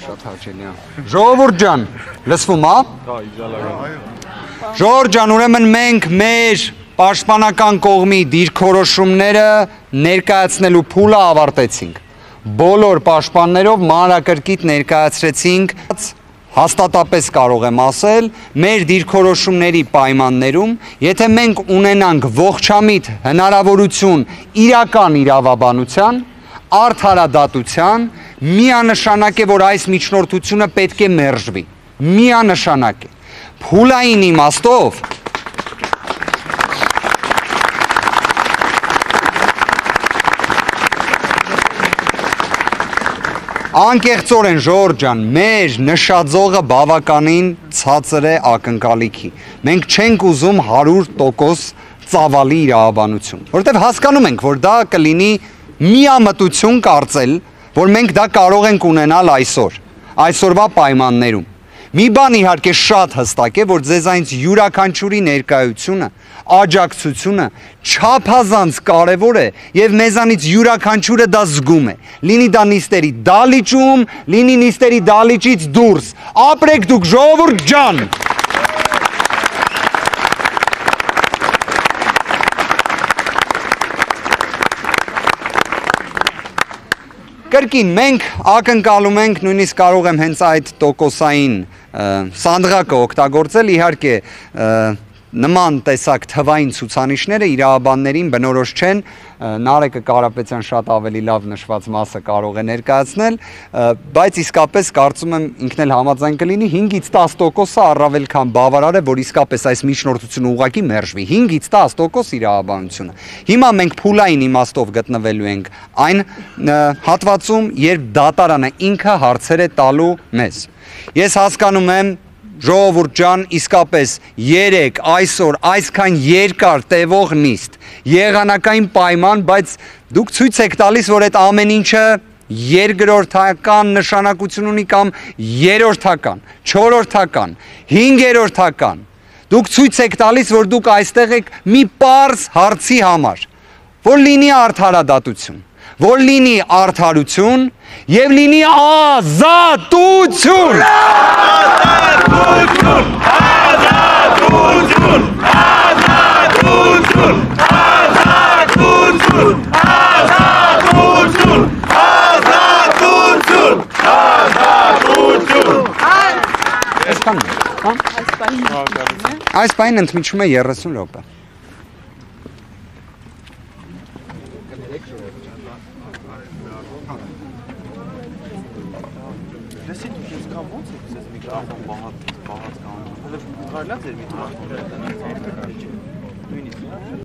Շատ հաճելի է։ Ժողովուրդ ջան, լսվում է։ Ժողովուրդ ջան, ուրեմն մենք մեր պաշտպանական կողմի դիրքորոշումները ներկայացնելու փուլը ավարտեցինք։ Բոլոր պաշտպաններով մանրակրկիտ ներկայացրեցինք, հաստատապես կարող եմ ասել, մեր դիրքորոշումների պայմաններում, եթե մենք ունենանք ողջամիտ հնարավորություն իրական իրավաբանության, արդարադատության, միանշանակ է, որ այս միջնորդությունը պետք է մերժվի, միանշանակ է, փուլային իմաստով, անկեղծորեն ժողովուրդ ջան, մեր նշաձողը բավականին ցածր է ակնկալիքի, մենք չենք ուզում 100% ծավալի իրավաբանություն, որովհետև հասկանում ենք, որ դա կլինի միամտություն կարծել, որ մենք դա կարող ենք ունենալ այսօրվա պայմաններում։ Մի բան իհարկե շատ հստակ է, որ ձեզանից յուրաքանչյուրի ներկայությունը, աջակցությունը չափազանց կարևոր է եւ մեզանից յուրաքանչյուրը դա զգում է։ Լինի դա նիստերի դալիճում, լինի նիստերի դալիճից դուրս։ Ապրեք դուք ժողովուրդ ջան։ Կրկին, մենք ակնկալում ենք, նույնիսկ կարող եմ հենց այդ տոկոսային սանդղակը օգտագործել, իհարկե նման տեսակ թվային ցուցանիշները իրավաբաններին բնորոշ չեն, Նարեկը Կարապետյան շատ ավելի լավ նշված մասը կարող է ներկայացնել, բայց իսկապես կարծում եմ ինքն էլ համաձայն կլինի 5-ից 10%-ը առավել քան բավարար է, որ իսկապես այս միջնորդությունը ուղղակի մերժվի, 5-ից 10% իրավաբանությունը։ Հիմա մենք փուլային իմաստով գտնվելու ենք այն հատվածում, երբ դատարանը ինքը հարցեր է տալու մեզ։ Ես հասկանում եմ ժողովուրդ ջան, իսկապես 3 այսօր այսքան երկար տևող նիստ, եղանակային պայման, բայց դուք ցույց եք տալիս, որ այդ ամեն ինչը երկրորդական նշանակություն ունի կամ երրորդական, չորրորդական, հինգերորդական։ Դուք ցույց եք տալիս, որ դուք այստեղ եք մի պարզ հարցի համար, որ լինի արդարադատություն, որ լինի արդարություն եւ լինի ազատություն։ Ազատություն, ազատություն, ազատություն, ազատություն, ազատություն, ազատություն, ազատություն։ Այս պայն ընդմիջում է 30 րոպե։ Լսի դուք ես կամ ոնց եք ես միկրոֆոն բաղած կանոն, հələ կարելի է ձեր միկրոֆոնը տնած նույնիսկ